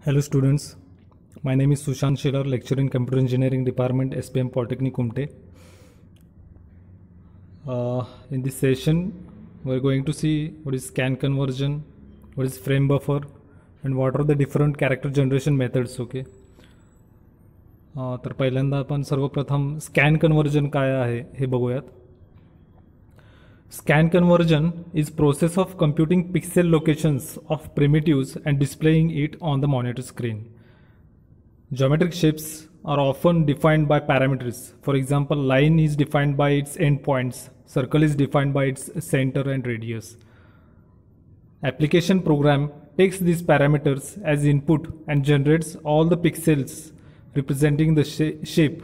Hello students, my name is Sushant Shelar, lecturer in Computer Engineering Department, SPM Polytechnic Kumte. In this session, we are going to see what is scan conversion, what is frame buffer, and what are the different character generation methods. Okay. तर पहिल्यांदा आपण सर्वप्रथम scan conversion काय आहे हे बघूयात. Scan conversion is process of computing pixel locations of primitives and displaying it on the monitor screen. Geometric shapes are often defined by parameters. For example, line is defined by its endpoints, circle is defined by its center and radius. Application program takes these parameters as input and generates all the pixels representing the shape.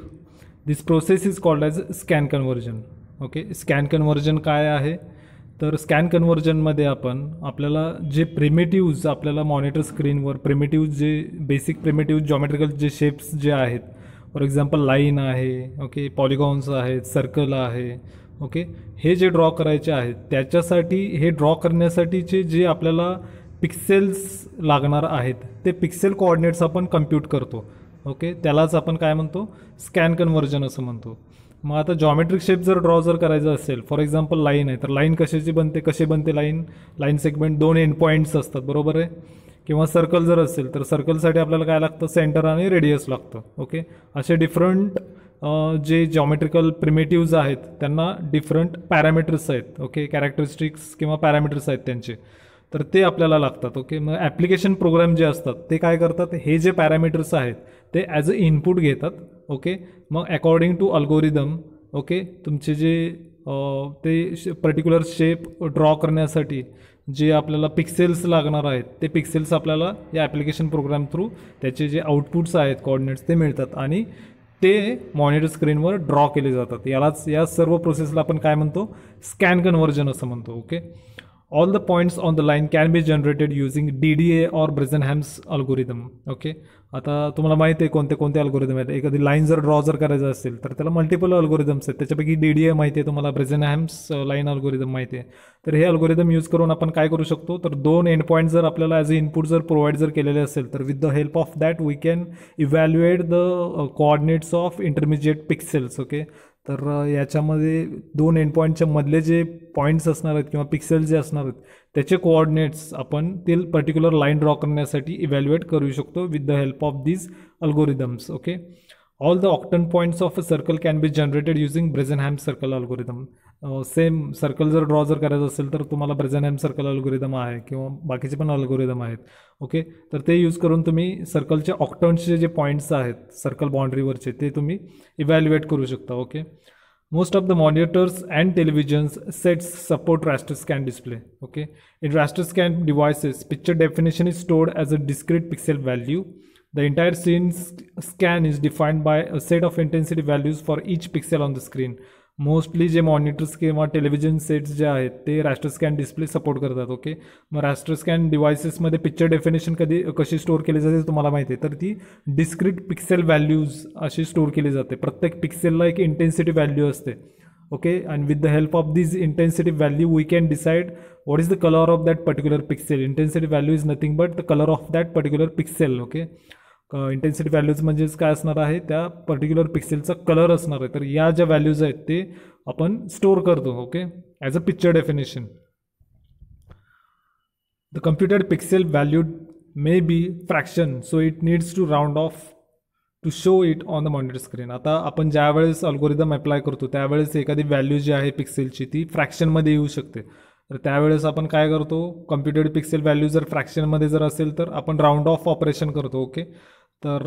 This process is called as scan conversion. Okay. Scan conversion काय आहे तर scan कन्वर्जनमध्ये आपल्याला जे प्रिमिटिव्ज आपल्याला monitor स्क्रीनवर प्रिमिटिव्ज जे basic primitive geometrical जे shapes जे आहेत, फॉर एक्झाम्पल लाईन आहे, ओके, पॉलिगॉन्स आहेत, सर्कल आहे, ओके, हे जे ड्रॉ करायचे आहेत त्याच्यासाठी हे ड्रॉ करण्यासाठीचे जे आपल्याला पिक्सेल्स लागणार आहेत ते पिक्सेल कोऑर्डिनेट्स आपण कम्प्यूट करतो. ओके, त्यालाच आपण काय म्हणतो, स्कॅन कन्वर्जन असं म्हणतो. मग आता जॉमेट्रिक शेप जर करायचं असेल, फॉर एक्झाम्पल लाईन आहे तर लाईन कशाची बनते, कसे बनते लाईन सेगमेंट दोन एंड पॉईंट्स असतात, बरोबर आहे. किंवा सर्कल जर असेल तर सर्कलसाठी आपल्याला काय लागतं, सेंटर आणि रेडियस लागतं. ओके, असे डिफरंट जे जॉमेट्रिकल प्रिमिटिव्ज आहेत त्यांना डिफरंट पॅरामीटर्स आहेत. ओके, कॅरेक्टरिस्टिक्स किंवा पॅरामीटर्स आहेत त्यांचे, तर ते आपल्याला लागतात. ओके, मग ॲप्लिकेशन प्रोग्राम जे असतात ते काय करतात, हे जे पॅरामीटर्स आहेत ते ॲज अ इनपुट घेतात. ओके, मग अकॉर्डिंग टू अल्गोरिदम, ओके, तुमचे जे ते पर्टिक्युलर शेप ड्रॉ करण्यासाठी जे आपल्याला पिक्सेल्स लागणार आहेत ते पिक्सेल्स आपल्याला या ॲप्लिकेशन प्रोग्राम थ्रू त्याचे जे आउटपुट्स आहेत कोऑर्डिनेट्स ते मिळतात आणि ते मॉनिटर स्क्रीनवर ड्रॉ केले जातात. या सर्व प्रोसेसला आपण काय म्हणतो, स्कॅन कन्वर्जन असं म्हणतो. Okay, all the points on the line can be generated using DDA or Bresenham's algorithm. Okay, आता तुम्हाला माहिती आहे कोणते अल्गोरिदम आहेत. एखादी लाईन जर ड्रॉ करायचं असेल तर त्याला मल्टिपल अल्गोरिदम्स आहेत, त्याच्यापैकी DDA माहिती आहे तुम्हाला, ब्रेझनहॅम्स लाईन अल्गोरिदम माहिती आहे. तर हे अल्गोरिदम यूज करून आपण काय करू शकतो, तर दोन एंड पॉईंट जर आपल्याला ॲज अ इनपुट प्रोव्हाइड केलेले असेल तर with the help of that we can evaluate the coordinates of intermediate pixels. Okay, तर याच्यामध्ये दोन एंड पॉईंटच्या मधले जे पॉईंट्स असणार आहेत किंवा पिक्सेल्स जे असणार आहेत त्याचे कोऑर्डिनेट्स आपण ते पर्टिक्युलर लाईन ड्रॉ करण्यासाठी इव्हॅल्युएट करू शकतो with the help of these algorithms. Okay, all the octant points of a circle can be generated using Bresenham circle algorithm. Same circle जर ड्रॉ करायचं असेल तर तुम्हाला ब्रेझनहॅम सर्कल अल्गोरिदम आहे किंवा बाकीचे पण अल्गोरिदम आहेत. ओके, तर ते यूज करून तुम्ही सर्कलचे ऑक्टन्सचे जे पॉईंट्स आहेत सर्कल बाउंड्रीवरचे ते तुम्ही इव्हॅल्युएट करू शकता. Okay, most of the monitors and televisions sets support raster scan display. Okay, in raster scan devices picture definition is stored as a discrete pixel value. The entire scene scan is defined by a set of intensity values for each pixel on the screen. Mostly जे monitors किंवा television sets जे आहेत ते raster scan display support करतात. Okay, मग raster scan डिव्हायसेसमध्ये picture definition कशी store केली जाते तुम्हाला माहिती आहे, तर ती डिस्क्रीट पिक्सेल व्हॅल्यूज अशी स्टोअर केली जाते. प्रत्येक पिक्सेलला एक इंटेन्सिटी व्हॅल्यू असते. Okay, and with the help of this intensity value we can decide what is the colour of that particular pixel. Intensity value is nothing but the colour of that particular pixel. Okay, intensity values म्हणजेच काय असणार आहे, त्या particular पिक्सेलचा colour असणार आहे. तर या ज्या व्हॅल्यूज आहेत ते आपण स्टोअर करतो. Okay, as a picture definition. The computed pixel valued may be fraction, so it needs to round off to show it on the monitor screen. आता आपण ज्या वेळेस अल्गोरिदम अप्लाय करतो त्यावेळेस एखादी व्हॅल्यू जी आहे पिक्सेलची ती फ्रॅक्शनमध्ये येऊ शकते. तर त्यावेळेस आपण काय करतो, कम्प्युटेड पिक्सेल व्हॅल्यू जर फ्रॅक्शनमध्ये जर असेल तर आपण राऊंड ऑफ ऑपरेशन करतो. ओके, तर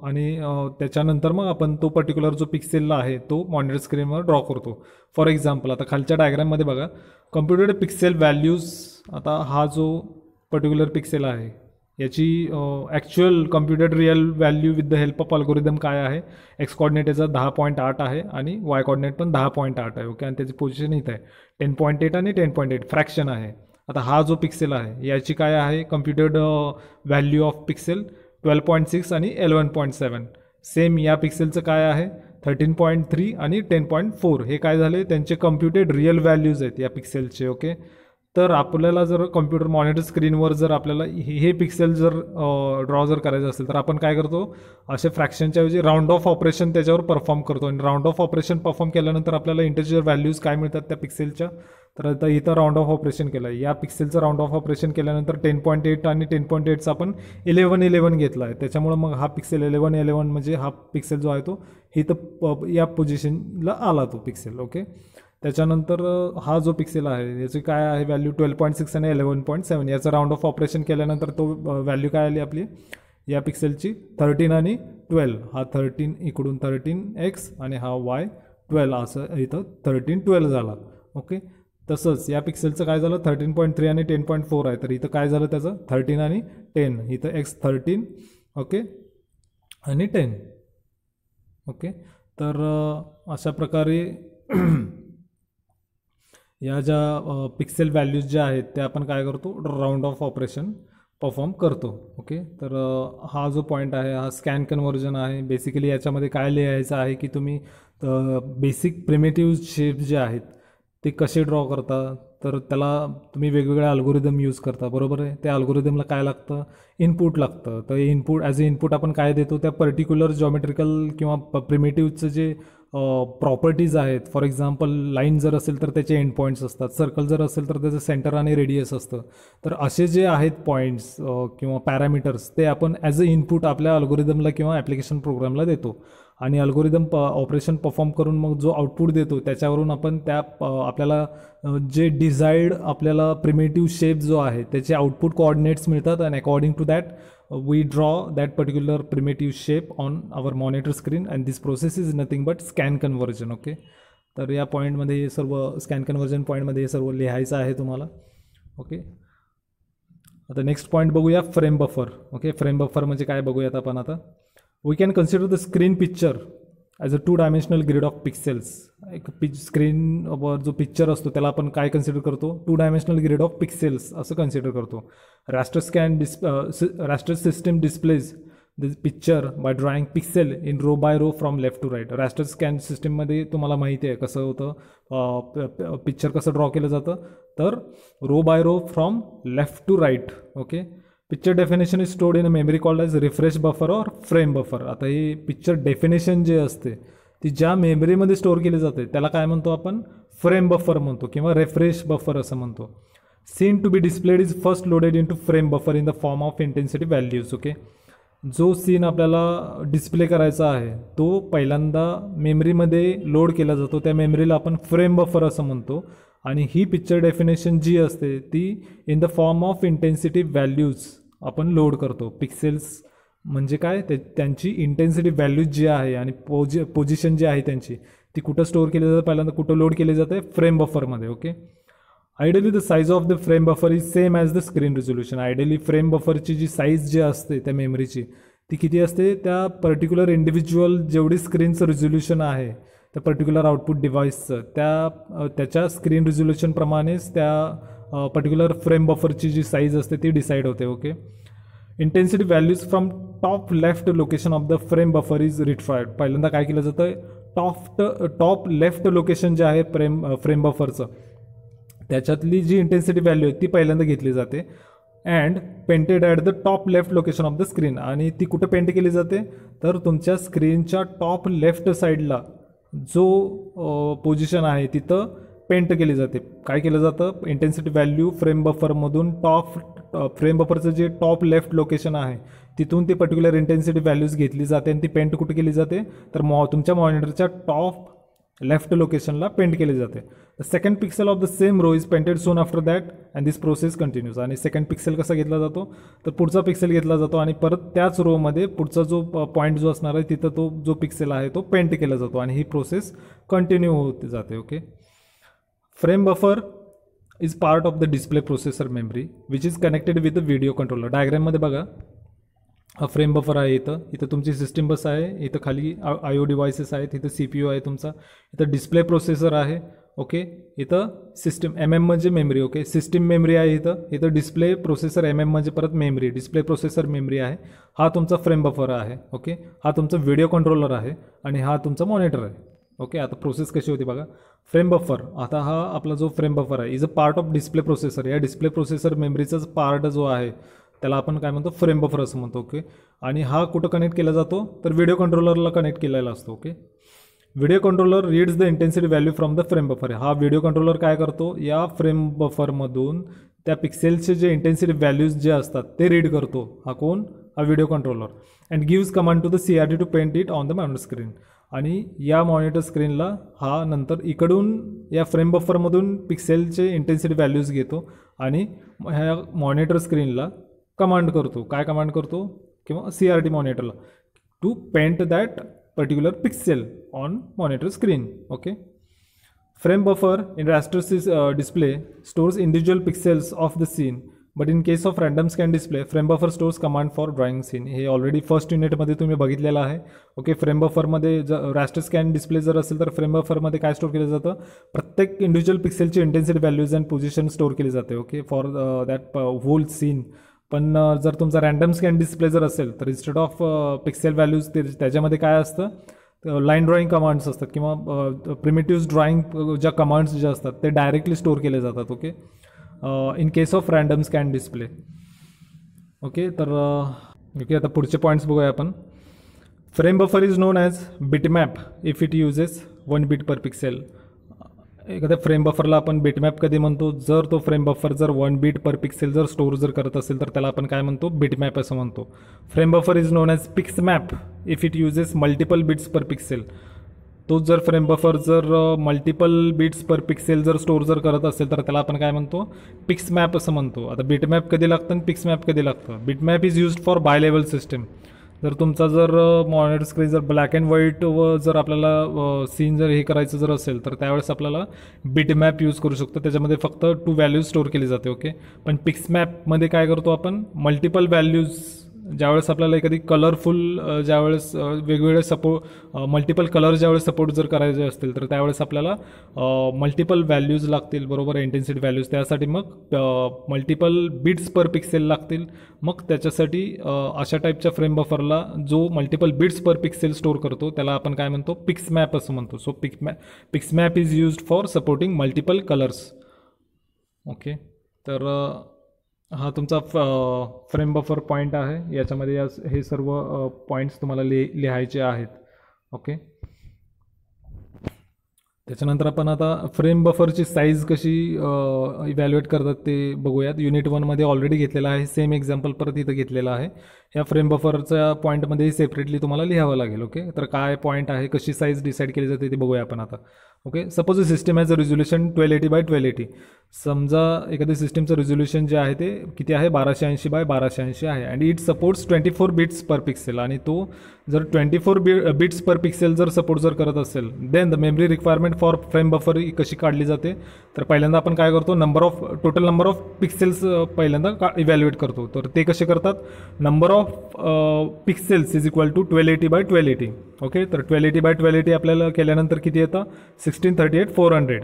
आणि त्याच्यानंतर मग आपण तो पर्टिक्युलर जो पिक्सेलला आहे तो मॉनिटर स्क्रीनवर ड्रॉ करतो. फॉर एक्झाम्पल आता खालच्या डायग्राममध्ये बघा, कम्प्युटेड पिक्सेल व्हॅल्यूज. आता हा जो पर्टिक्युलर पिक्सेल आहे याची actual computed real value with the help of algorithm काय आहे, एक्स कॉर्डिनेट याचा 10.8 आहे आणि वाय कॉर्डिनेट पण 10.8 आहे. ओके, आणि त्याची पोझिशन इथं आहे 10.8 आणि 10.8 फ्रॅक्शन आहे. आता हा जो पिक्सेल आहे याची काय आहे कम्प्युटेड व्हॅल्यू ऑफ पिक्सेल 12.6 आणि 11.7. सेम या पिक्सेलचं काय आहे 13.3 आणि 10.4. हे काय झाले त्यांचे कम्प्युटेड रिअल व्हॅल्यूज आहेत या पिक्सेलचे. ओके, तर आपल्याला जर कॉम्प्युटर मॉनिटर स्क्रीनवर जर आपल्याला हे पिक्सेल जर ड्रॉ जर करायचं असेल तर आपण काय करतो, असे फ्रॅक्शनच्या ऐवजी राऊंड ऑफ ऑपरेशन त्याच्यावर परफॉर्म करतो. आणि राऊंड ऑफ ऑपरेशन परफॉर्म केल्यानंतर आपल्याला इंटिजर व्हॅल्यूज काय मिळतात त्या पिक्सेलच्या. तर आता इथं राऊंड ऑफ ऑपरेशन केलं आहे, या पिक्सेलचं राऊंड ऑफ ऑपरेशन केल्यानंतर 10.8 आणि 10.8चा आपण 11 घेतला आहे. त्याच्यामुळे मग हा पिक्सेल 11 म्हणजे हा पिक्सेल जो आहे तो इथं या पोझिशनला आला तो पिक्सेल. ओके, त्याच्यानंतर हा जो पिक्सेल आहे याची काय आहे व्हॅल्यू 12.6 आणि 11.7. याचं राऊंड ऑफ ऑपरेशन केल्यानंतर तो व्हॅल्यू काय आली आपली या पिक्सेलची 13 आणि 12. हा 13 इकडून 13x आणि हा y 12 असं इथं 13-12 झाला. ओके, तसंच या पिक्सेलचं काय झालं 13.3 आणि 10.4 आहे. तर इथं काय झालं त्याचं 13 आणि 10, इथं x 13 ओके आणि 10. ओके, तर अशा प्रकारे या ज्या पिक्सेल व्हॅल्यूज ज्या आहेत त्या आपण काय करतो राऊंड ऑफ ऑपरेशन परफॉर्म करतो. ओके, तर हा जो पॉईंट आहे हा स्कॅन कन्व्हर्जन आहे. बेसिकली याच्यामध्ये काय लिहायचं आहे की तुम्ही बेसिक प्रिमिटिव्ह शेप्स जे आहेत ते कसे ड्रॉ करता, तर त्याला तुम्ही वेगवेगळे अल्गोरिदम यूज करता, बरोबर आहे. त्या अल्गोरिदमला काय लागतं इनपुट लागतं. तर इनपुट ॲज अ इनपुट आपण काय देतो त्या पर्टिक्युलर जॉमेट्रिकल किंवा प्रिमिटिव्हचं जे प्रॉपर्टीज आहेत. फॉर एक्झाम्पल लाईन जर असेल तर त्याचे एंड पॉईंट्स असतात, सर्कल जर असेल तर त्याचं सेंटर आणि रेडियस असतं. तर असे जे आहेत पॉईंट्स किंवा पॅरामीटर्स ते आपण ॲज अ इनपुट आपल्या अल्गोरिदमला किंवा ॲप्लिकेशन प्रोग्रामला देतो. आणि अल्गोरिदम ऑपरेशन परफॉर्म करून मग जो आउटपुट देतो त्याच्यावरून आपण त्या आपल्याला जे डिझायर्ड आपल्याला प्रिमिटिव्ह शेप जो आहे त्याचे आउटपुट कोऑर्डिनेट्स मिळतात. आणि according to that we draw that particular primitive shape on our monitor screen and this process is nothing but scan conversion. Okay, तर या पॉईंटमध्ये हे सर्व स्कॅन कन्व्हर्जन पॉईंटमध्ये हे सर्व लिहायचं आहे तुम्हाला. ओके, आता नेक्स्ट पॉईंट बघूया frame buffer. Okay, frame buffer म्हणजे काय बघूयात आपण आता. We can consider the screen picture as a 2-dimensional grid of pixels. एक स्क्रीनवर जो पिक्चर असतो त्याला आपण काय कन्सिडर करतो 2-dimensional ग्रिड ऑफ पिक्सेल्स असं कन्सिडर करतो. Raster system displays the picture by drawing pixel in row by row from left to right. Raster scan सिस्टीममध्ये तुम्हाला माहिती आहे कसं होतं पिक्चर कसं ड्रॉ केलं जातं, तर row by row from left to right. Okay, picture definition is stored in a memory called as refresh buffer or frame buffer. आता ही पिक्चर डेफिनेशन जे असते ती ज्या मेमरीमध्ये स्टोअर केली जाते त्याला काय म्हणतो आपण फ्रेम बफर म्हणतो किंवा रिफ्रेश बफर असं म्हणतो. Scene to be displayed is first loaded into frame buffer in the form of intensity values. Okay, जो सीन आपल्याला डिस्प्ले करायचा आहे तो पहिल्यांदा मेमरीमध्ये लोड केला जातो, त्या मेमरीला आपण फ्रेम बफर असं म्हणतो. आणि ही पिक्चर डेफिनेशन जी असते ती in the form of intensity values आपण लोड करतो. पिक्सेल्स म्हणजे काय त्यांची इंटेन्सिटी व्हॅल्यूज जी आहे आणि पोझिशन जी आहे त्यांची ती कुठं स्टोअर केली जाते, पहिल्यांदा कुठं लोड केली जाते फ्रेम बफरमध्ये. Okay, ideally the size of the frame buffer is same as the screen resolution. Ideally frame बफरची जी साईज जी असते त्या मेमरीची ती किती असते त्या पर्टिक्युलर इंडिव्हिज्युअल जेवढी स्क्रीनचं रिझोल्युशन आहे त्या पर्टिक्युलर आउटपुट डिव्हाइसचं त्याच्या स्क्रीन रिझोल्युशनप्रमाणेच त्या पर्टिक्युलर फ्रेम बफरची जी साईज असते ती डिसाईड होते. Okay, intensity values from top left location of the frame buffer is retrieved. पहिल्यांदा काय केलं जातं टॉप लेफ्ट लोकेशन जे आहे फ्रेम बफरचं त्याच्यातली जी इंटेन्सिटी व्हॅल्यू आहे ती पहिल्यांदा घेतली जाते and painted at the top left location of the screen. आणि ती कुठं पेंट केली जाते तर तुमच्या स्क्रीनच्या टॉप लेफ्ट साईडला जो पोझिशन आहे तिथं पेंट केली जाते. काय केलं जातं इंटेन्सिटी व्हॅल्यू फ्रेम बफरमधून फ्रेम बफरचं जे टॉप लेफ्ट लोकेशन आहे तिथून ती पर्टिक्युलर इंटेन्सिटी व्हॅल्यूज घेतली जाते आणि ती पेंट कुठे केली जाते तर तुमच्या मॉनिटरच्या टॉप लेफ्ट लोकेशनला पेंट केली जाते. The second pixel of the same row is painted soon after that and this process continues. आणि सेकंड पिक्सेल कसा घेतला जातो तर पुढचा पिक्सेल घेतला जातो आणि परत त्याच रोमध्ये पुढचा जो पॉईंट जो असणार आहे तिथं तो जो पिक्सेल आहे तो पेंट केला जातो आणि ही प्रोसेस कंटिन्यू होत जाते. Okay, frame buffer is part of the display processor memory which is connected with the video controller. डायग्राममध्ये बघा हा फ्रेम बफर आहे, इथं तुमची सिस्टीम बस आहे, इथं खाली IO डिव्हायसेस आहेत, इथं CPU आहे तुमचा, इथं डिस्प्ले प्रोसेसर आहे. ओके, इथं सिस्टीम MM म्हणजे मेमरी. ओके, सिस्टीम मेमरी आहे इथं डिस्प्ले प्रोसेसर MM म्हणजे परत मेमरी डिस्प्ले प्रोसेसर मेमरी आहे. हा तुमचा फ्रेम बफर आहे. ओके, हा तुमचा व्हिडिओ कंट्रोलर आहे आणि हा तुमचा मॉनिटर आहे. ओके, आता प्रोसेस कशी होती बघा. फ्रेम बफर, आता हा आपला जो फ्रेम बफर आहे is a part of display processor. या डिस्प्ले प्रोसेसर मेमरीचाच पार्ट जो आहे त्याला आपण काय म्हणतो, फ्रेम बफर असं म्हणतो. ओके, आणि हा कुठं कनेक्ट केला जातो, तर व्हिडिओ कंट्रोलरला कनेक्ट केलेला असतो. Okay, video controller reads the intensity value from the frame buffer. हा व्हिडिओ कंट्रोलर काय करतो, या फ्रेम बफरमधून त्या पिक्सेलचे जे इंटेन्सिटी व्हॅल्यूज जे असतात ते रीड करतो. हा कोण, हा video controller. And gives command to the CRT to paint it on the monitor screen. आणि या मॉनिटर स्क्रीनला हा नंतर इकडून या फ्रेम बफरमधून पिक्सेलचे इंटेन्सिटी व्हॅल्यूज घेतो आणि ह्या मॉनिटर स्क्रीनला कमांड करतो. काय कमांड करतो, किंवा CRT मॉनिटरला to paint that particular pixel on monitor screen. Okay, frame buffer in raster display stores individual pixels of the scene, but in case of random scan display frame buffer stores command for drawing scene. हे already first युनिटमध्ये तुम्ही बघितलेलं आहे. Okay, frame बफरमध्ये raster scan display जर असेल तर frame बफरमध्ये काय स्टोअर केलं जातं, प्रत्येक इंडिव्हिज्युअल पिक्सेलची intensity values and position store केली जाते. Okay, for that whole scene. पण जर तुमचा रँडम स्कॅन डिस्प्ले जर असेल तर इन्स्टेड ऑफ पिक्सेल व्हॅल्यूज त्याच्यामध्ये काय असतं, लाईन ड्रॉईंग कमांड्स असतात किंवा प्रिमिटिव्ह ड्रॉईंग ज्या कमांड्स ज्या असतात ते डायरेक्टली स्टोअर केले जातात. Okay, in case of random scan display. Okay, तर ओके, आता पुढचे पॉईंट्स बघूया आपण. Frame buffer is known as bitmap if it uses 1 bit per pixel. एखाद्या फ्रेम बफरला आपण बिटमॅप कधी म्हणतो, जर तो फ्रेम बफर जर 1 बीट पर पिक्सेल जर स्टोअर जर करत असेल तर त्याला आपण काय म्हणतो, बिटमॅप असं म्हणतो. Frame buffer is known as pixmap if it uses multiple bits per pixel. तो जर फ्रेम बफर जर मल्टिपल बिट्स पर पिक्सेल जर स्टोअर जर करत असेल तर त्याला आपण काय म्हणतो, पिक्समॅप असं म्हणतो. आता बिटमॅप कधी लागतं आणि पिक्समॅप कधी लागतं. Bitmap is used for bilevel system. जर तुमचा जर मॉनिटर स्क्रीन जर ब्लॅक अँड व्हाईट व जर आपल्याला सीन जर हे करायचं जर असेल तर त्यावेळेस आपल्याला बिटमॅप यूज करू शकतो. त्याच्यामध्ये फक्त 2 व्हॅल्यूज स्टोअर केली जाते. ओके, पण पिक्समॅपमध्ये काय करतो आपण, मल्टिपल व्हॅल्यूज ज्यावेळेस आपल्याला एखादी कलरफुल ज्यावेळेस वेगवेगळे मल्टिपल कलर ज्यावेळेस सपोर्ट जर करायचे असतील तर त्यावेळेस आपल्याला मल्टिपल व्हॅल्यूज लागतील, बरोबर, इंटेन्सिटी व्हॅल्यूज. त्यासाठी मग मल्टिपल बिट्स पर पिक्सेल लागतील. मग त्याच्यासाठी अशा टाईपच्या फ्रेम बफरला जो multiple bits per pixel store करतो त्याला आपण काय म्हणतो, पिक्समॅप असं म्हणतो. So pixmap is used for supporting multiple colours. Okay, तर हा तुमचा फ्रेम बफर पॉईंट आहे. याच्यामध्ये हे सर्व पॉईंट्स तुम्हाला लिहायचे आहेत. ओके, त्याच्यानंतर आपण आता फ्रेम बफरची साईज कशी इव्हॅल्युएट करतात ते बघूयात. युनिट 1मध्ये ऑलरेडी घेतलेला आहे, सेम एक्झाम्पल परत इथं घेतलेला आहे. या फ्रेम बफरच्या पॉईंटमध्ये सेपरेटली तुम्हाला लिहावं लागेल. ओके, तर काय पॉईंट आहे, कशी साईज डिसाईड केली जाते ते बघूया आपण आता. Okay, suppose a system has a resolution 1280x1280. समजा एखाद्या सिस्टमचं रिझोल्युशन जे आहे ते किती आहे, 1280x1280 आहे. And it supports 24 bits per pixel. आणि तो जर 24 बिट्स पर पिक्सेल जर सपोर्ट जर करत असेल, then the memory requirement for frame buffer कशी काढली जाते, तर पहिल्यांदा आपण काय करतो, टोटल नंबर ऑफ पिक्सेल्स पहिल्यांदा इव्हॅल्युएट करतो. तर ते कसे करतात, number of pixels is equal to 1280x1280. ओके, तर 1280x1280 आपल्याला केल्यानंतर किती येतं, 1638/400.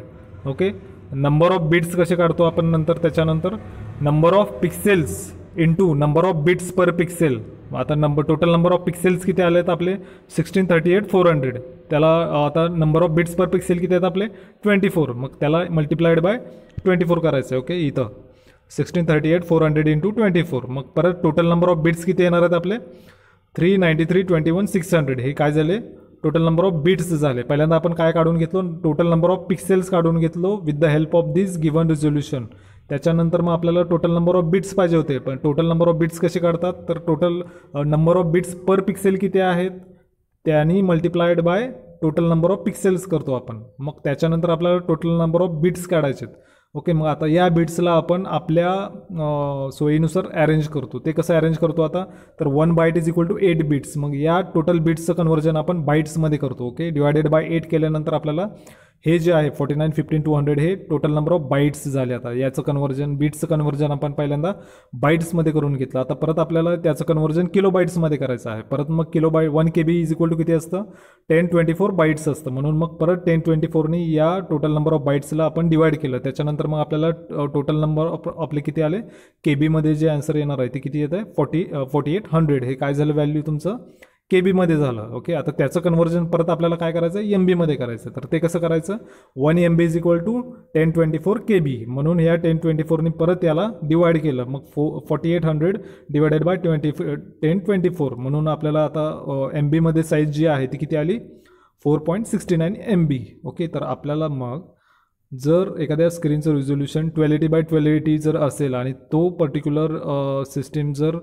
ओके, नंबर ऑफ बिट्स कसे काढतो आपण नंतर, त्याच्यानंतर number of pixels into number of bits per pixel. आता टोटल नंबर ऑफ पिक्सेल्स किती आले आहेत आपले, 1638/400. त्याला आता number of bits per pixel किती आहेत आपले, 24. मग त्याला मल्टिप्लाइड बाय 24 करायचं आहे. ओके, इथं 1638/400 इंटू 24. मग परत टोटल नंबर ऑफ बिट्स किती येणार आहेत आपले, 393,21,600. हे काय झाले, टोटल नंबर ऑफ बिट्स झाले. पहिल्यांदा आपण काय काढून घेतलो, टोटल नंबर ऑफ पिक्सेल्स काढून घेतलो with the help of this given resolution. त्याच्यानंतर मग आपल्याला टोटल नंबर ऑफ बिट्स पाहिजे होते. पण टोटल नंबर ऑफ बिट्स कसे काढतात, तर total number of bits per pixel किती आहेत त्यांनी multiplied by total number of pixels करतो आपण. मग त्याच्यानंतर आपल्याला टोटल नंबर ऑफ बिट्स काढायचे. ओके, मग आता या बिट्सला आपण आपल्या सोयीनुसार अरेंज करतो. ते कसं अरेंज करतो आता, तर 1 byte is equal to 8 bits. मग या टोटल बिट्सचं कन्व्हर्जन आपण बाईट्समध्ये करतो. ओके, डिवायडेड बाय 8 केल्यानंतर आपल्याला हे जे आहे 49, 15, 200 हे टोटल नंबर ऑफ बाईट्स झाले. आता याचं कन्व्हर्जन, बीट्सचं कन्व्हर्जन आपण पहिल्यांदा बाईट्समध्ये करून घेतलं. आता परत आपल्याला त्याचं कन्व्हर्जन किलो बाईट्समध्ये करायचं आहे. परत मग 1 KB इज इक्वल टू किती असतं, 1024 बाईट्स असतं. म्हणून मग परत 1024नी या टोटल नंबर ऑफ बाईट्सला आपण डिवाइड केलं. त्याच्यानंतर मग आपल्याला टोटल नंबर ऑफ आपले किती आले, KB मध्ये जे आन्सर येणार आहे ते किती येत आहे, 4800. हे काय झालं व्हॅल्यू तुमचं, KB मध्ये झालं. ओके, आता त्याचं कन्व्हर्जन परत आपल्याला काय करायचं आहे, MB मध्ये करायचं. तर ते कसं करायचं, 1 MB is equal to 1024 KB. म्हणून ह्या 1024ने परत याला डिवाइड केलं, मग 4800 डिवायडेड बाय 1024. म्हणून आपल्याला आता MB मध्ये साईज जी आहे ती किती आली, 4.69 MB. ओके, तर आपल्याला मग जर एखाद्या स्क्रीनचं रिझोल्युशन 1280x1280 जर असेल आणि तो पर्टिक्युलर सिस्टीम जर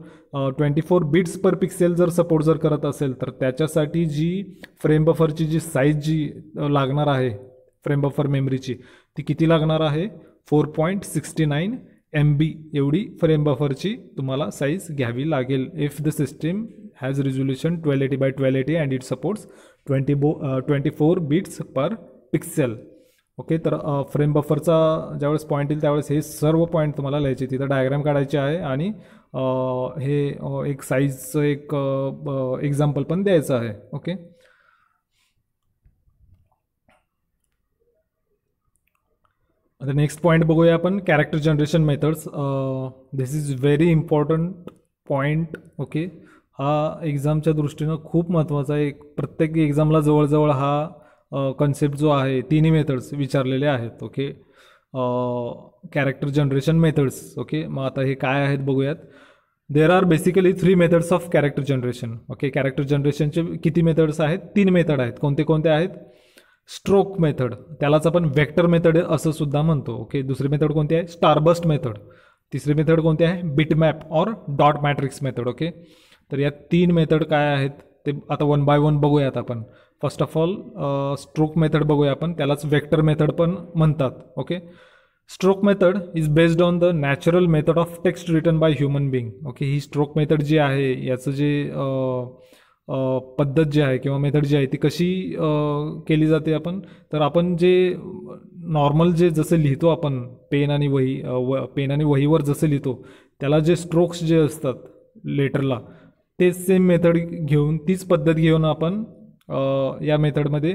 24 बिट्स पर पिक्सेल जर सपोर्ट जर करत असेल, तर त्याच्यासाठी जी फ्रेम बफरची जी साईज जी लागणार आहे फ्रेम बफर मेमरीची, ती किती लागणार आहे, 4.69 MB एवढी फ्रेम बफरची तुम्हाला साईज घ्यावी लागेल if the system has resolution 1280x1280 and it supports 24 bits per pixel. Okay, तर फ्रेम बफरचा ज्यावेळेस पॉईंट येईल त्यावेळेस हे सर्व पॉईंट तुम्हाला लिहायचे, तिथं डायग्राम काढायची आहे आणि हे एक साईजचं एक एक्झाम्पल पण द्यायचं आहे. ओके, आता नेक्स्ट पॉईंट बघूया आपण, character generation methods. This is very important point. Okay, हा एक्झामच्या दृष्टीनं खूप महत्त्वाचा आहे. प्रत्येक एक्झामला जवळजवळ हा कन्सेप्ट जो आहे, तिन्ही मेथड्स विचारलेले आहेत. Okay, character generation methods. Okay, मग आता हे काय आहेत बघूयात. There are basically 3 methods of character generation. Okay, character जनरेशनचे किती मेथड्स आहेत, 3 मेथड आहेत. कोणते कोणते आहेत, स्ट्रोक मेथड, त्यालाच आपण वेक्टर मेथड असं सुद्धा म्हणतो. ओके, दुसरी मेथड कोणती आहे, स्टारबस्ट मेथड. तिसरी मेथड कोणती आहे, bitmap or dot matrix method. Okay, तर या 3 मेथड काय आहेत ते आता 1 बाय 1 बघूयात आपण. First of all stroke method बघूया आपण, त्यालाच वेक्टर मेथड पण म्हणतात. Okay, stroke method is based on the natural method of text written by human being. Okay, ही स्ट्रोक मेथड जी आहे याचं जे पद्धत जी आहे किंवा मेथड जी आहे ती कशी केली जाते आपण, तर आपण जे नॉर्मल जे जसं लिहितो आपण पेन आणि वहीवर जसं लिहितो, त्याला जे स्ट्रोक्स जे असतात लेटरला, ते सेम मेथड घेऊन, तीच पद्धत घेऊन आपण या मेथडमध्ये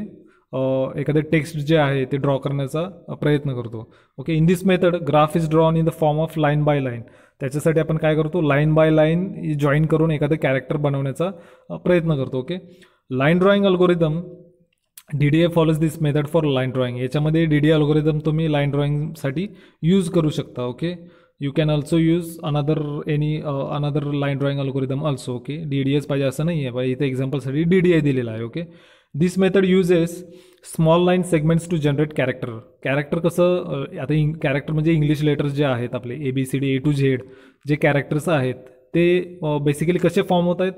एखादं टेक्स्ट जे आहे ते ड्रॉ करण्याचा प्रयत्न करतो. Okay, in this method graph is drawn in the form of line by line. त्याच्यासाठी आपण काय करतो, लाईन बाय लाईन जॉईन करून एखादं कॅरेक्टर बनवण्याचा प्रयत्न करतो. Okay, line drawing algorithm DDA follows this method for line drawing. याच्यामध्ये DDA अल्गोरिदम तुम्ही लाईन ड्रॉइंगसाठी यूज करू शकता. Okay, you can also use another line drawing algorithm also. Okay, DDAच पाहिजे असं नाही आहे, बाई इथे एक्झाम्पलसाठी DDA दिलेला आहे. Okay, this method uses small line segments to generate character. Character कसं, आता कॅरेक्टर म्हणजे इंग्लिश लेटर्स जे आहेत आपले ABCD A to Z जे कॅरेक्टर्स आहेत ते बेसिकली कसे फॉर्म होत आहेत.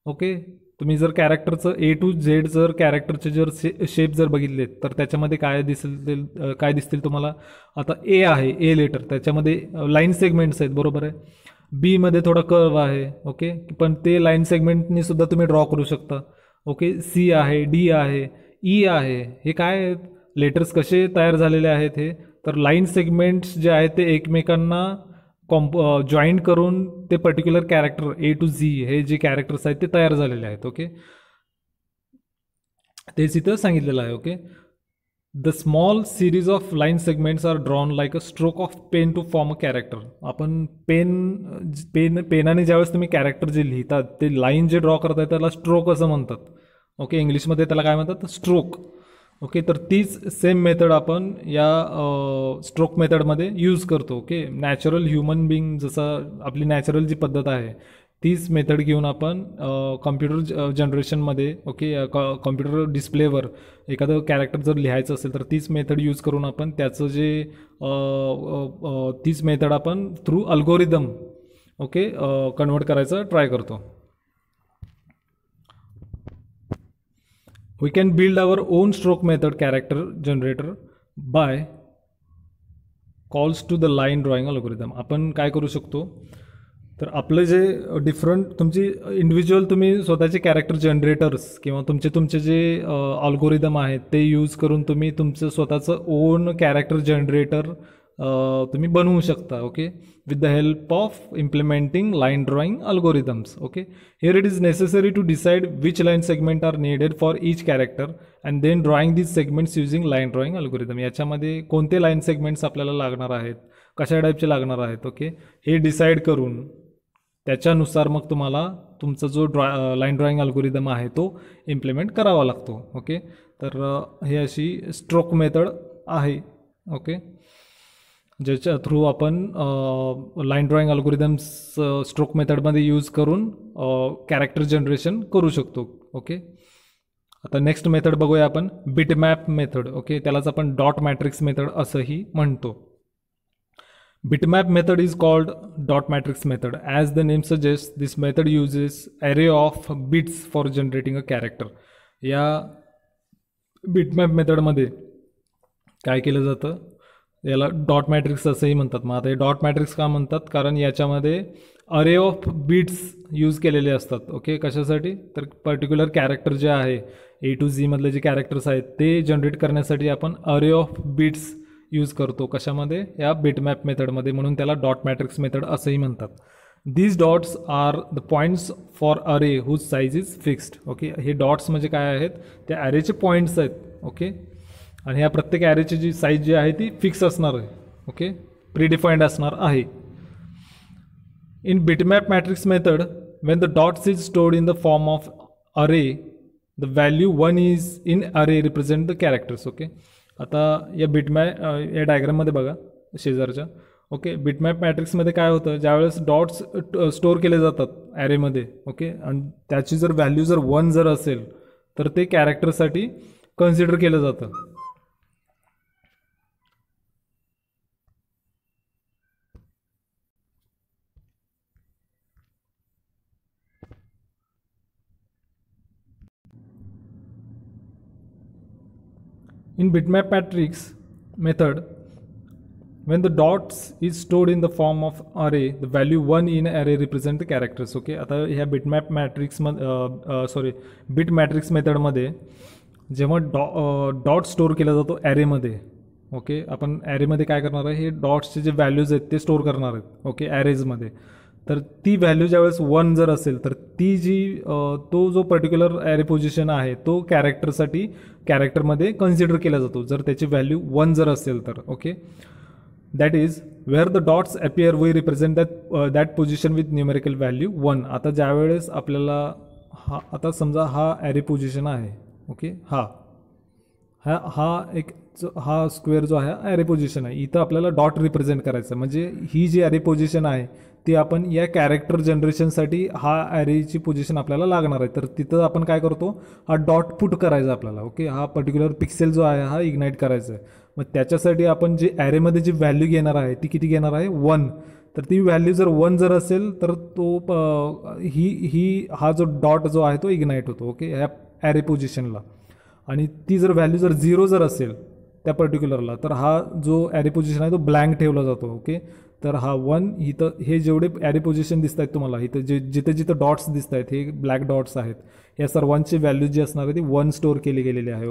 ओके, तुम्ही जर कॅरेक्टरचं A to Z जर कॅरेक्टरचे जर शेप जर बघितलेत तर त्याच्यामध्ये काय दिसतील तुम्हाला. आता A आहे, A लेटर, त्याच्यामध्ये लाईन सेगमेंट्स आहेत, बरोबर आहे. B मध्ये थोडा कर्व आहे. ओके, पण ते लाईन सेगमेंटनी सुद्धा तुम्ही ड्रॉ करू शकता. ओके, C आहे, D आहे, E आहे. हे काय आहेत, लेटर्स कसे तयार झालेले आहेत हे, तर लाईन सेगमेंट्स जे आहेत ते एकमेकांना जॉईंट करून ते particular character A to Z हे जे कॅरेक्टर्स आहेत ते तयार झालेले आहेत. ओके, तेच इथं सांगितलेलं आहे. Okay, the small series of line segments are drawn like a stroke of pen to form a character. आपण पेनाने ज्यावेळेस तुम्ही कॅरेक्टर जे लिहितात ते लाईन जे ड्रॉ करताय त्याला स्ट्रोक असं म्हणतात. ओके, इंग्लिशमध्ये त्याला काय म्हणतात, स्ट्रोक. ओके, तर तीच सेम मेथड आपण या स्ट्रोक मेथडमध्ये यूज करतो. ओके, नॅचरल ह्युमन बिंग जसं आपली नॅचरल जी पद्धत आहे तीच मेथड घेऊन आपण कम्प्युटर जनरेशनमध्ये, ओके, कम्प्युटर डिस्प्लेवर एखादं कॅरेक्टर जर लिहायचं असेल तर तीच मेथड यूज करून आपण त्याचं जे तीच मेथड आपण थ्रू अल्गोरिदम ओके कन्वर्ट करायचं ट्राय करतो. We can build our own stroke method character generator by calls to the line drawing algorithm. आपण काय करू शकतो, तर आपलं जे डिफरंट तुमची इंडिव्हिज्युअल तुम्ही स्वतःचे कॅरेक्टर जनरेटर्स किंवा तुमचे जे अल्गोरिदम आहेत ते यूज करून तुम्ही तुमचं स्वतःचं ओन कॅरेक्टर जनरेटर तुम्ही बनवू शकता. Okay, with the help of implementing line drawing algorithms. Okay, here it is necessary to decide which line segment are needed for each character and then drawing these segments using line drawing algorithm. याच्यामध्ये कोणते line segments आपल्याला लागणार आहेत, कशा टाईपचे लागणार आहेत, okay, हे डिसाईड करून त्याच्यानुसार मग तुम्हाला तुमचा जो लाईन ड्रॉईंग अल्गोरिदम आहे तो इम्प्लिमेंट करावा लागतो. ओके, तर हे अशी स्ट्रोक मेथड आहे. ओके, ज्याच्या थ्रू आपण लाईन ड्रॉईंग अल्गोरिदम्स स्ट्रोक मेथडमध्ये यूज करून कॅरेक्टर जनरेशन करू शकतो. ओके, आता नेक्स्ट मेथड बघूया आपण, बिटमॅप मेथड. ओके, त्यालाच आपण डॉट मॅट्रिक्स मेथड असंही म्हणतो. Bitmap method is called dot matrix method. As the name suggests, this method uses array of bits for generating a character. या बिटमॅप मेथडमध्ये काय केलं जातं, याला डॉट मॅट्रिक्स असंही म्हणतात. मग आता हे डॉट मॅट्रिक्स का म्हणतात, कारण याच्यामध्ये अरे ऑफ बिट्स यूज केलेले असतात. ओके, कशासाठी, तर पर्टिक्युलर कॅरेक्टर जे आहे A to Z मधले जे कॅरेक्टर्स आहेत ते जनरेट करण्यासाठी आपण अरे ऑफ बिट्स यूज करतो. कशामध्ये, या बिटमॅप मेथडमध्ये, म्हणून त्याला डॉट मॅट्रिक्स मेथड असंही म्हणतात. These dots are the points for array whose size is fixed. Okay, हे डॉट्स म्हणजे काय आहेत, त्या ॲरेचे पॉईंट्स आहेत. ओके, आणि ह्या प्रत्येक ॲरेची जी साईज जी आहे ती फिक्स असणार आहे. ओके, प्रीडिफाईंड असणार आहे. In bitmap matrix method, Wien the dots is stored in the form of अरे, द व्हॅल्यू 1 इज इन अरे रिप्रेझेंट द कॅरेक्टर्स. ओके, आता या या डायग्राममध्ये बघा शेजारच्या. ओके, बिटमॅप मॅट्रिक्समध्ये काय होतं, ज्यावेळेस डॉट्स स्टोअर केले जातात ॲरेमध्ये. ओके, आणि त्याची जर व्हॅल्यू जर 1 जर असेल तर ते कॅरेक्टरसाठी कन्सिडर केलं जातं. In bitmap matrix method, when the dots is stored in the form of array, the value 1 in array represent the characters. Okay, आता ह्या बिटमॅप मॅट्रिक्स बिट मॅट्रिक्स मेथडमध्ये जेव्हा डॉट स्टोअर केला जातो ॲरेमध्ये. ओके, आपण ॲरेमध्ये काय करणार आहे, हे डॉट्सचे जे व्हॅल्यूज आहेत ते स्टोअर करणार आहेत. ओके, ॲरेजमध्ये. तर ती व्हॅल्यू ज्यावेळेस 1 जर असेल तर ती जी तो जो पर्टिक्युलर ॲरे पोझिशन आहे तो कॅरेक्टरमध्ये कन्सिडर केला जातो, जर त्याची व्हॅल्यू 1 जर असेल तर. Okay, that is where the dots appear we represent that position with numerical value 1. आता ज्यावेळेस आपल्याला आता समजा हा ॲरे पोझिशन आहे. ओके, हा स्क्वेअर जो आहे ॲरे पोझिशन आहे, इथं आपल्याला डॉट रिप्रेझेंट करायचं. म्हणजे ही जी ॲरे पोझिशन आहे ती आपण या कॅरेक्टर जनरेशनसाठी हा ॲरेची पोझिशन आपल्याला लागणार आहे. तर तिथं आपण काय करतो, हा डॉट पुट करायचा आपल्याला. ओके, हा पर्टिक्युलर पिक्सेल जो आहे हा इग्नाईट करायचा आहे. मग त्याच्यासाठी आपण जे ॲरेमध्ये जी व्हॅल्यू घेणार आहे ती किती घेणार आहे, 1. तर ती व्हॅल्यू जर 1 जर असेल तर तो हा जो डॉट जो आहे तो इग्नाईट होतो. ओके, ह्या ॲरे पोझिशनला. आणि ती जर व्हॅल्यू जर 0 जर असेल त्या पर्टिक्युलरला तर हा जो ॲरे पोझिशन आहे तो ब्लँक ठेवला जातो. ओके, तर हा 1 इथं, हे जेवढे ॲरे पोझिशन दिसत आहेत तुम्हाला इथं, जिथं डॉट्स दिसत आहेत हे ब्लॅक डॉट्स आहेत, या सर्वांची व्हॅल्यू जी असणार आहे ती 1 स्टोअर केली गेलेली आहे.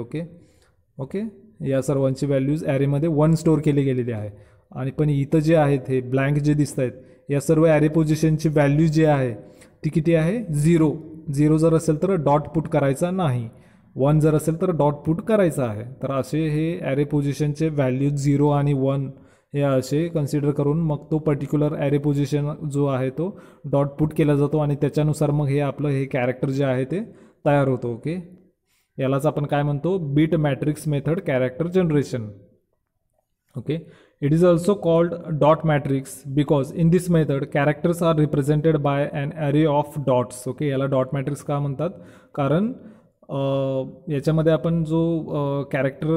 ओके, या सर्वांची व्हॅल्यूज ॲरेमध्ये 1 स्टोअर केली गेलेली आहे. आणि पण इथं जे आहेत हे ब्लँक जे दिसत आहेत या सर्व ॲरे पोझिशनची व्हॅल्यू जी आहे ती किती आहे, 0 जर असेल तर डॉट पुट करायचा नाही, 1 जर असेल तर डॉट पुट करायचा आहे. तर असे हे ॲरे पोझिशनचे व्हॅल्यू 0 आणि 1 हे असे कन्सिडर करून मग तो पर्टिक्युलर ॲरे पोझिशन जो आहे तो डॉट पुट केला जातो आणि त्याच्यानुसार मग हे कॅरेक्टर जे आहे ते तयार होतो. ओके, यालाच आपण काय म्हणतो, bit matrix method character generation. Okay, it is also called dot matrix because in this method characters are represented by an array of dots. Okay, याला डॉट मॅट्रिक्स का म्हणतात, कारण याच्यामध्ये आपण जो कॅरेक्टर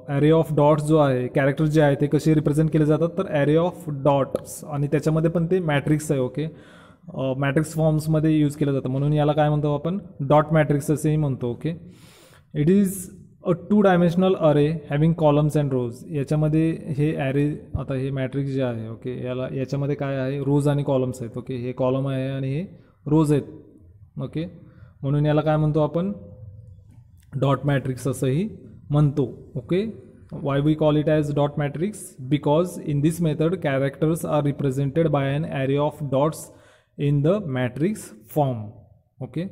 ॲरे ऑफ डॉट्स जो आहे, character जे आहे ते कसे रिप्रेझेंट केले जातात, तर ॲरे ऑफ डॉट्स, आणि त्याच्यामध्ये पण ते मॅट्रिक्स आहे. ओके, मॅट्रिक्स फॉर्म्समध्ये यूज केलं जातं, म्हणून याला काय म्हणतो आपण, डॉट मॅट्रिक्स असेही म्हणतो. Okay, it is a 2 dimensional अरे हॅव्हिंग कॉलम्स अँड रोज. याच्यामध्ये हे ॲरे, आता हे मॅट्रिक्स जे आहे, ओके, याच्यामध्ये काय आहे, रोज आणि कॉलम्स आहेत. ओके, हे कॉलम आहे आणि हे रोज आहेत. ओके, म्हणून याला काय म्हणतो आपण, डॉट मॅट्रिक्स असंही म्हणतो. Okay, why we call it as dot matrix, because in this method characters are represented by an array of dots in the matrix form. Okay,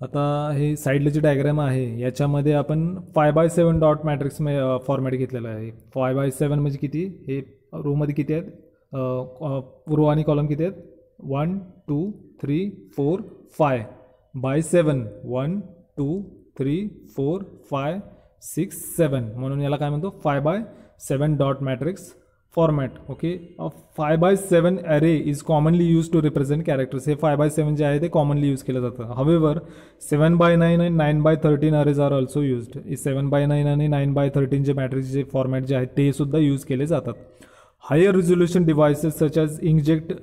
आता हे साईडला जी डायग्राम आहे याच्यामध्ये आपण 5x7 डॉट मॅट्रिक्स फॉर्मॅट घेतलेला आहे. 5x7 म्हणजे किती, हे रोमध्ये किती आहेत, रो आणि कॉलम किती आहेत, 1 2 3 4 5 बाय 7 1 2 3 4 5 6 7 म्हणून याला काय म्हणतो 5/7 dot matrix format. Okay, 5/7 array is commonly use to represent characters. हे 5/7 जे आहे ते कॉमनली यूज केलं जातं. हवेवर 7/9 आणि 9/13 अरेज आर ऑल्सो युज्ड. 7/9 आणि 9/13 जे मॅट्रिक्स जे फॉर्मॅट जे आहेत ते सुद्धा यूज केले जातात. Higher resolution devices such as inkjet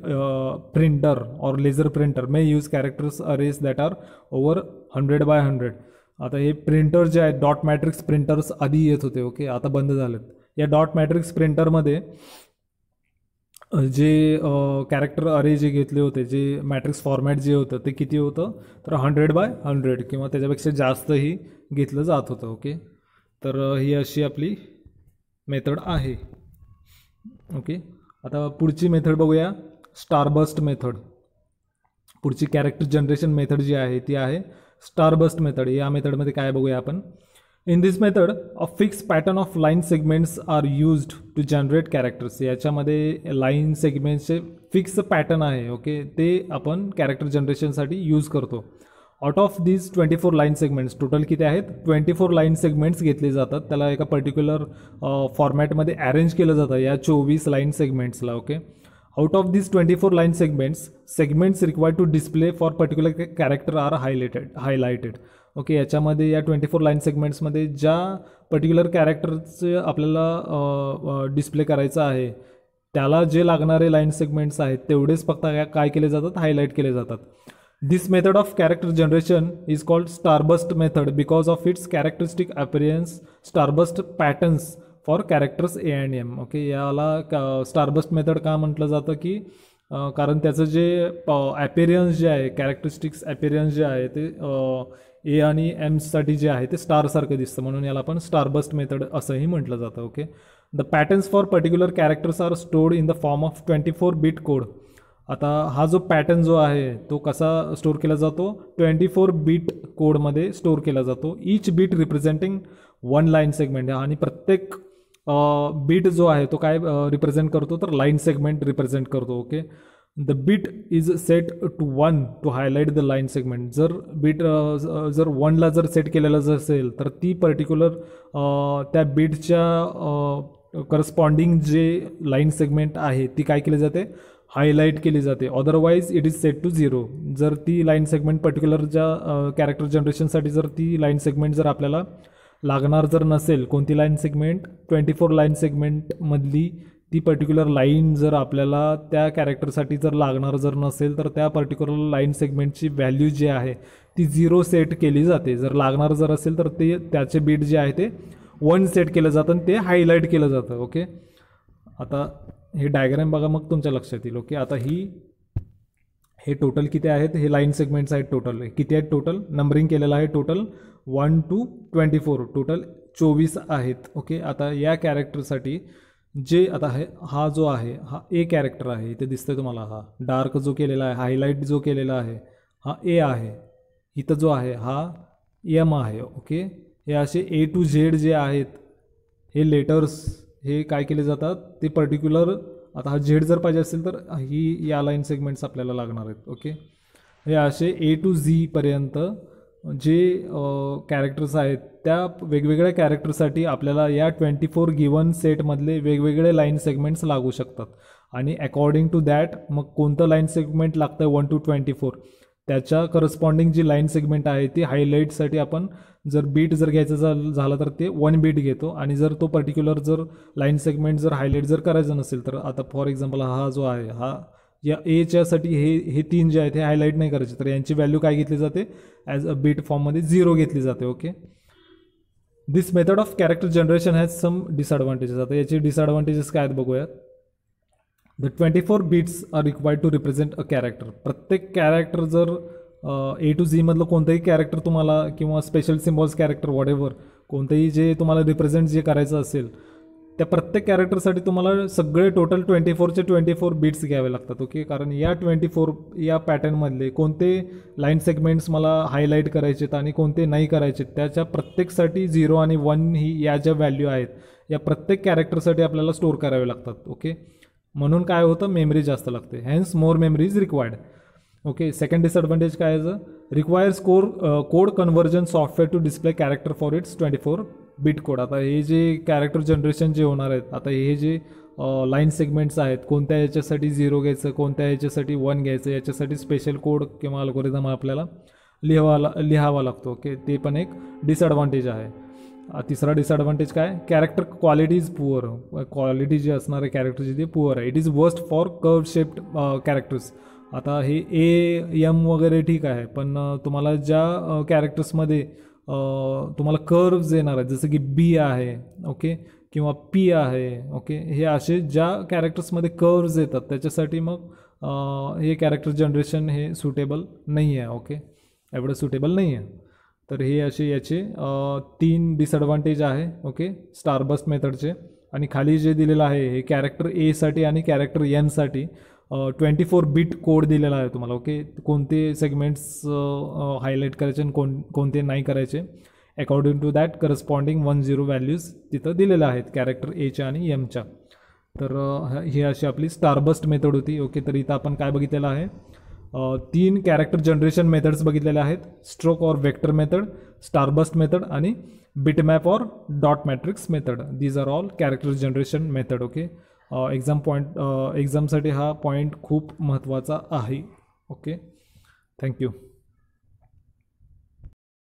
printer और laser printer may use characters arrays that are over 100/100. आता हे प्रिंटर जे आहेत डॉट मॅट्रिक्स प्रिंटर्स आधी येत होते. ओके, आता बंद झालेत. या डॉट मॅट्रिक्स प्रिंटरमध्ये जे कॅरेक्टर अरे जे घेतले होते, जे मॅट्रिक्स फॉर्मॅट जे होतं ते किती होतं तर 100/100 किंवा त्याच्यापेक्षा जास्तही घेतलं जात होतं. ओके, तर ही अशी आपली मेथड आहे. ओके, आता पुढची मेथड बघूया, स्टारबस्ट मेथड. पुढची कॅरेक्टर जनरेशन मेथड जी आहे ती आहे स्टारबस्ट मेथड. या मेथडमध्ये काय बघूया आपण. In this method a fix pattern of line segments are used to generate characters. याच्यामध्ये लाईन सेगमेंट्सचे फिक्स पॅटर्न आहे. ओके, ते आपण कॅरेक्टर जनरेशनसाठी यूज करतो. Out of these 24 line segments, total किती आहेत 24 लाईन सेगमेंट्स घेतले जातात. त्याला एका पर्टिक्युलर फॉर्मॅटमध्ये अरेंज केलं जातं या 24 लाईन सेगमेंट्सला. Okay, out of these 24 line segments required to display for particular character are highlighted. Okay, याच्यामध्ये या 24 लाईन सेगमेंट्समध्ये ज्या पर्टिक्युलर कॅरेक्टरचं आपल्याला डिस्प्ले करायचं आहे त्याला जे लागणारे लाईन सेगमेंट्स आहेत तेवढेच फक्त काय केले जातात, हायलाईट केले जातात. This method of character generation is called starburst method because of its characteristic appearance starburst patterns for characters A and M. Okay, याला स्टारबस्ट मेथड का म्हटलं जातं की कारण त्याचं जे ॲपेरियन्स जे आहे, कॅरेक्टरिस्टिक्स ॲपेरियन्स जे आहे ते ए आणि एमसाठी जे आहे ते स्टारसारखं दिसतं, म्हणून याला आपण स्टारबस्ट मेथड असंही म्हटलं जातं. Okay, the patterns for particular characters are stored in the form of 24 bit code. आता हा जो पॅटर्न जो आहे तो कसा स्टोअर केला जातो, 24 बिट कोडमध्ये स्टोअर केला जातो. Each bit representing 1 line segment. आणि प्रत्येक बीट जो आहे तो काय रिप्रेझेंट करतो तर लाईन सेगमेंट रिप्रेझेंट करतो. Okay, the bit is set to 1 to highlight the line segment. जर बीट जर 1ला जर सेट केलेलं असेल तर ती पर्टिक्युलर त्या बीटच्या करस्पॉन्डिंग जे लाईन सेगमेंट आहे ती काय केली जाते, हायलाईट केली जाते. Otherwise it is set to 0. जर ती लाईन सेगमेंट पर्टिक्युलर ज्या कॅरेक्टर जनरेशनसाठी जर ती लाईन सेगमेंट जर आपल्याला लागणार जर नसेल, कोणती लाईन सेगमेंट 24 लाईन सेगमेंटमधली ती पर्टिक्युलर लाईन जर आपल्याला त्या कॅरेक्टरसाठी जर लागणार जर नसेल तर त्या पर्टिक्युलर लाईन सेगमेंटची व्हॅल्यू जी आहे ती 0 सेट केली जाते. जर लागणार जर असेल तर ते त्याचे बीट जे आहे ते 1 सेट केलं जातं आणि ते हायलाईट केलं जातं. ओके, आता हे डायग्राम बघा मग तुमच्या लक्षात येईल. ओके, आता हे टोटल किती आहेत, हे लाईन सेगमेंट्स आहेत टोटल किती आहेत, टोटल नंबरिंग केलेलं आहे टोटल 1 to 24, टोटल 24 आहेत. ओके, आता या कॅरेक्टरसाठी जे आता हा जो आहे हा ए कॅरेक्टर आहे, इथे दिसतंय तुम्हाला हा डार्क जो केलेला आहे, हायलाईट जो केलेला आहे हा ए आहे. इथं जो आहे हा एम आहे. ओके, हे असे ए टू झेड जे आहेत हे लेटर्स हे काय केले जातात ते पर्टिक्युलर. आता हा झेड जर पाहिजे असेल तर ही या लाईन सेगमेंट्स आपल्याला लागणार आहेत. ओके, हे असे ए टू झी पर्यंत जे कॅरेक्टर्स आहेत त्या वेगवेगळ्या कॅरेक्टरसाठी आपल्याला या 24 गिवन सेटमधले वेगवेगळे लाईन सेगमेंट्स लागू शकतात. आणि अकॉर्डिंग टू दॅट मग कोणतं लाईन सेगमेंट लागतं 1 to 24 त्याच्या करस्पॉन्डिंग जी लाईन सेगमेंट आहे ती हायलाईटसाठी आपण जर बीट जर घ्यायचं झालं तर ते 1 बीट घेतो. आणि जर तो पर्टिक्युलर जर लाईन सेगमेंट जर हायलाईट जर करायचं नसेल तर आता फॉर एक्झाम्पल हा जो आहे हा या एच्यासाठी हे 3 जे आहेत हे हायलाईट नाही करायचे तर यांची व्हॅल्यू काय घेतली जाते ॲज अ बीट फॉर्ममध्ये 0 घेतली जाते. Okay, this method of character generation has some disadvantages. आता याचे डिसएडव्हान्टेजेस काय आहेत बघूयात. The 24 bits are required to represent a character. प्रत्येक कॅरेक्टर जर ए टू झी मधलं कोणतंही कॅरेक्टर तुम्हाला किंवा स्पेशल सिम्बॉल्स कॅरेक्टर वॉटेवर कोणतंही जे तुम्हाला रिप्रेझेंट जे करायचं असेल त्या प्रत्येक कॅरेक्टरसाठी तुम्हाला सगळे टोटल 24चे 24 बीट्स घ्यावे लागतात. ओके, कारण या 24 या पॅटर्नमधले कोणते लाईन सेगमेंट्स मला हायलाईट करायचेत आणि कोणते नाही करायचे त्याच्या प्रत्येकसाठी 0 आणि 1 ही या ज्या व्हॅल्यू आहेत या प्रत्येक कॅरेक्टरसाठी आपल्याला स्टोअर करावे लागतात. ओके, म्हणून काय होतं, मेमरी जास्त लागते, hence more memory is required. Okay. Second disadvantage काय आहे, requires code conversion software to display character for its 24 bit code. आता हे जे कॅरेक्टर जनरेशन जे होणार आहेत, आता हे जे लाईन सेगमेंट्स आहेत, कोणत्या याच्यासाठी 0 घ्यायचं, कोणत्या याच्यासाठी 1 घ्यायचं, याच्यासाठी स्पेशल कोड किंवा अल्गोरिदम आपल्याला लिहावा लागतो. ओके. ते पण एक डिसएडव्हान्टेज आहे. तिसरा डिसएडव्हान्टेज काय, character quality is poor. Quality जी असणार आहे कॅरेक्टरची ती पुअर आहे. It is worst for curve shaped characters. आता हे AM वगैरे ठीक आहे, पण तुम्हाला ज्या कॅरेक्टर्समध्ये तुम्हाला कर्व्ज येणार आहेत, जसं की B आहे, ओके, किंवा P आहे, ओके, हे असे ज्या कॅरेक्टर्समध्ये कर्व्ज येतात त्याच्यासाठी मग हे कॅरेक्टर जनरेशन हे सुटेबल नाही आहे. ओके. एवढं सुटेबल नाही आहे. तर हे असे याचे 3 डिसएडव्हान्टेज आहे. ओके. स्टारबस्ट मेथडचे. आणि खाली जे दिलेलं आहे हे कॅरेक्टर A साठी आणि कॅरेक्टर N साठी 24 बिट कोड दिलेला आहे तुम्हाला. ओके. कोणते सेगमेंट्स हायलाईट करायचे आणि कोणते नाही करायचे, according to that corresponding 10 values तिथं दिलेल्या आहेत कॅरेक्टर Aच्या आणि Mच्या. तर ही अशी आपली स्टारबस्ट मेथड होती. ओके. तर इथं आपण काय बघितलेलं आहे, 3 कॅरेक्टर जनरेशन मेथड्स बघितलेले आहेत, stroke or vector method, starburst method आणि bitmap or dot matrix method. These are all character generation method. Okay. एक्झामसाठी हा पॉईंट खूप महत्त्वाचा आहे. ओके. थँक्यू.